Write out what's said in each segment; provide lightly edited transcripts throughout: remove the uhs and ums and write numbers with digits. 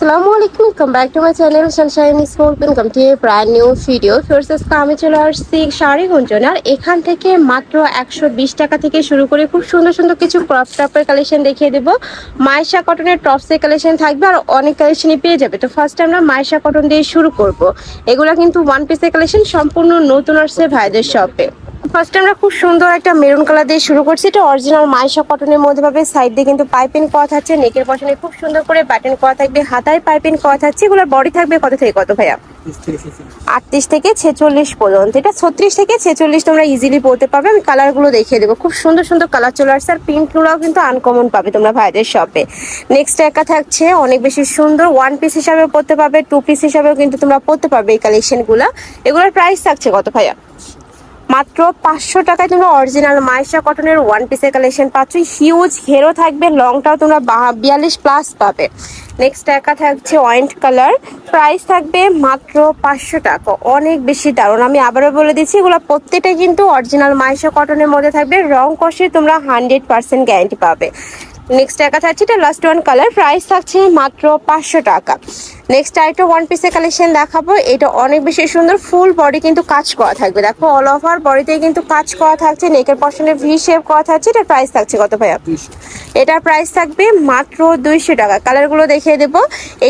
আসসালামু আলাইকুম, welcome back to my channel Sunshine school. Welcome to A brand new video. First আমি চলে আসছি শাড়ি গুঞ্জন, আর এখান থেকে মাত্র 120 টাকা থেকে শুরু করে খুব সুন্দর সুন্দর কিছু ক্রপ টপের কালেকশন দেখিয়ে দেবো। মাইশা কটনের টপসের কালেকশন থাকবে আর অনেক কালেকশনই পেয়ে যাবে। তো ফার্স্ট আমরা মাইশা কটন দিয়ে শুরু করব। এগুলো কিন্তু ওয়ান পিসের কালেকশন, সম্পূর্ণ নতুন আসছে ভাইদের শপে। ফার্স্ট আমরা খুব সুন্দর একটা মেরুন কালার দিয়ে শুরু করছি। এটা অরিজিনাল মাইশা কটনের মধ্যে পাবে। সাইড দিয়ে কিন্তু পাইপিং করা থাকছে, নেকের পশনে খুব সুন্দর করে বাটন করা থাকবে, হাতায় পাইপিং করা থাকছে। এগুলোর বডি থাকবে কত থেকে কত ভাইয়া? 38 থেকে 46 পর্যন্ত। এটা 36 থেকে 46 তোমরা ইজিলি পরতে পারবে। আমি কালারগুলো দেখিয়ে দেবো। খুব সুন্দর সুন্দর কালার চলে আসছে, আর প্রিন্টগুলোও কিন্তু আনকমন পাবে তোমরা ভাইদের শপে। নেক্সট একটা থাকছে অনেক বেশি সুন্দর, ওয়ান পিস হিসাবেও পরতে পারবে, টু পিস হিসাবেও কিন্তু তোমরা পরতে পারবে এই কালেকশনগুলো। এগুলোর প্রাইস থাকছে কত ভাইয়া? মাত্র 500 টাকায় তোমরা অরিজিনাল মাইশা কটনের ওয়ান পিসের কালেকশন পাচ্ছ। হিউজ ঘেরও থাকবে, লংটাও তোমরা 42+ পাবে। নেক্সট একা থাকছে অয়েন্ট কালার, প্রাইস থাকবে মাত্র 500 টাকা। অনেক বেশি দারুণ। আমি আবারও বলে দিচ্ছি, এগুলো প্রত্যেকটা কিন্তু অরিজিনাল মাইশা কটনের মধ্যে থাকবে। রং কষে তোমরা 100% গ্যারান্টি পাবে। নেক্সট একা থাকছে এটা লাস্ট ওয়ান কালার, প্রাইস থাকছে মাত্র 500 টাকা। নেক্সট আরেকটা ওয়ান পিসের কালেকশন দেখাবো। এটা অনেক বেশি সুন্দর, ফুল বডি কিন্তু কাজ করা থাকবে। দেখো অল ওভার বডিতে কিন্তু কাজ করা থাকছে, নেকের পশনে ভি শেপ করা থাকছে। এটার প্রাইস থাকছে কত ভাইয়া? এটার প্রাইস থাকবে মাত্র 200 টাকা। কালারগুলো দেখিয়ে দেবো।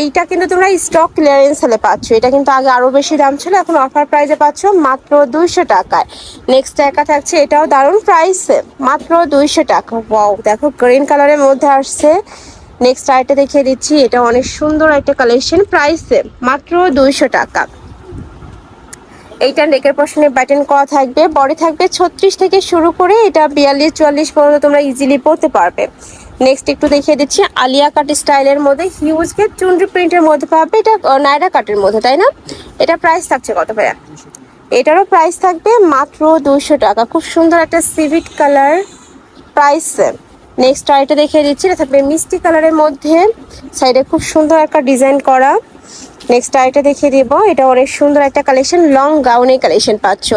এইটা কিন্তু তোমরা স্টক ক্লিয়ারেন্স হলে পাচ্ছ। এটা কিন্তু আগে আরো বেশি দাম ছিল, এখন অফার প্রাইসে পাচ্ছ মাত্র 200 টাকায়। নেক্সট একা থাকছে, এটাও দারুণ, প্রাইস মাত্র 200 টাকা। ওয়াও, দেখো গ্রিন কালারের মধ্যে আসছে। নেক্সট আইটা দেখিয়ে দিচ্ছি। এটা অনেক সুন্দর একটা কালেকশন, প্রাইস মাত্র 200 টাকা। এইটা নেকের পশনে বাটন করা থাকবে, বডি থাকবে 36 থেকে শুরু করে এটা 42-44 পর্যন্ত তোমরা ইজিলি পরতে পারবে। নেক্সট একটু দেখিয়ে দিচ্ছি আলিয়া কাট স্টাইলের মধ্যে, হিউজ কে চুনরি প্রিন্টের মধ্যে পাবে। এটা নাইরা কাটের মধ্যে, তাই না? এটা প্রাইস থাকছে কত ভাইয়া? এটারও প্রাইস থাকবে মাত্র 200 টাকা। খুব সুন্দর একটা সিভিট কালার, প্রাইস। নেক্সট আইটা দেখিয়ে দিচ্ছি। এটা থাকবে মিষ্টি কালারের মধ্যে, সাইডে খুব সুন্দর একটা ডিজাইন করা। নেক্সট আইটা দেখিয়ে দিব। এটা অনেক সুন্দর একটা কালেকশন, লং গাউনের কালেকশন পাচ্ছ,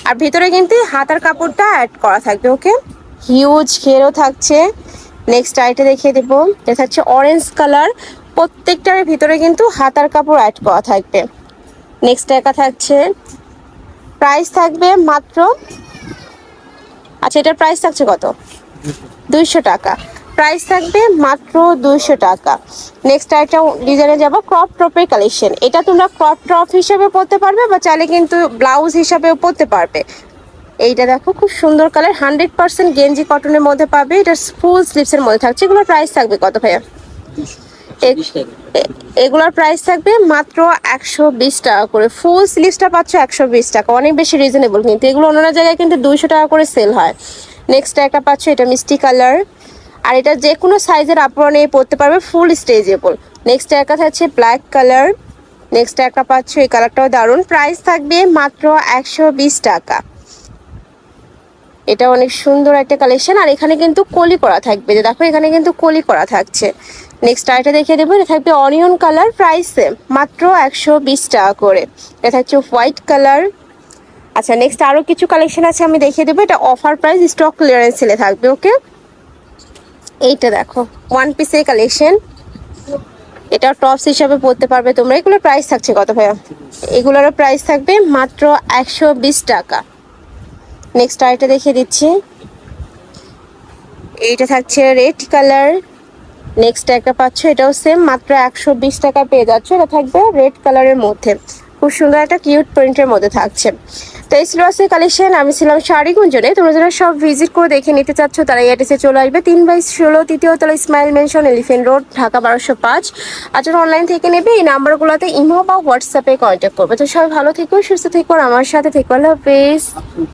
আর ভিতরে কিন্তু হাতার কাপড়টা অ্যাড করা থাকবে। ওকে, হিউজ ঘেরও থাকছে। নেক্সট আইটা দেখিয়ে দেবো। এটা থাকছে অরেঞ্জ কালার, প্রত্যেকটার ভিতরে কিন্তু হাতার কাপড় অ্যাড করা থাকবে। নেক্সট একা থাকছে, প্রাইস থাকবে মাত্র, আচ্ছা এটার প্রাইস থাকছে কত? 200 টাকা। প্রাইস থাকবে মাত্র 200 টাকা। নেক্সট আরেকটা ডিজাইনে যাব, ক্রপ টপের কালেকশন। এটা তোমরা ক্রপ টপ হিসাবে পরতে পারবে, বা চাইলে কিন্তু ব্লাউজ হিসাবেও পরতে পারবে। এইটা দেখো খুব সুন্দর কালার, 100% গেঞ্জি কটনের মধ্যে পাবে। এটা ফুল স্লিভসের মধ্যে থাকছে। এগুলোর প্রাইস থাকবে কত ভাইয়া? এগুলোর প্রাইস থাকবে মাত্র 120 টাকা করে। ফুল স্লিভসটা পাচ্ছ 120 টাকা, অনেক বেশি রিজনেবল। কিন্তু এগুলো অন্য জায়গায় কিন্তু 200 টাকা করে সেল হয়। নেক্সট একটা পাচ্ছ, এটা মিষ্টি কালার, আর এটা যে কোনো সাইজের আপুরা নিয়ে পরতে পারবে, ফুল স্ট্রেচেবল। নেক্সট একটা থাকছে ব্ল্যাক কালার। নেক্সট একটা পাচ্ছ, এই কালারটাও দারুণ, প্রাইস থাকবে মাত্র 120 টাকা। এটা অনেক সুন্দর একটা কালেকশন, আর এখানে কিন্তু কলি করা থাকবে। যে দেখো এখানে কিন্তু কলি করা থাকছে। নেক্সট আরেকটা দেখিয়ে দেবো। এটা থাকবে অনিয়ন কালার, প্রাইস মাত্র 120 টাকা করে। এটা থাকছে হোয়াইট কালার। আচ্ছা নেক্সট আরো কিছু কালেকশন আছে, আমি দেখিয়ে দেবো। এটা অফার প্রাইস, স্টক ক্লিয়ারেন্স সেলে থাকবে। ওকে, এইটা দেখো ওয়ান পিসের কালেকশন, এটা টপস হিসাবে পরতে পারবে তোমরা। এগুলোর প্রাইস থাকছে কত ভাইয়া? এগুলোরও প্রাইস থাকবে মাত্র 120 টাকা। নেক্সট আরেকটা দেখিয়ে দিচ্ছি। এইটা থাকছে রেড কালার। নেক্সট একটা পাচ্ছ, এটাও সেম, মাত্র 120 টাকা পেয়ে যাচ্ছে। এটা থাকবে রেড কালারের মধ্যে, খুব সুন্দর একটা কিউট প্রিন্টের মধ্যে থাকছে। তো এই ছিল আজকের কালেকশন। আমি ছিলাম শাড়ি গুঞ্জনে। তোমরা যারা সব ভিজিট করে দেখে নিতে চাচ্ছ, তারা এয়ারটেসে চলে আসবে 3/16 তৃতীয় তলা, smile mention, elephant road, Dhaka 1205। আর যারা অনলাইন থেকে নেবে, এই নাম্বারগুলোতে ইমো বা হোয়াটসঅ্যাপে কন্ট্যাক্ট করবে। তো সবাই ভালো থেকো, সুস্থ থেকো, আর আমার সাথে থেকো। আল্লাহ হাফেজ।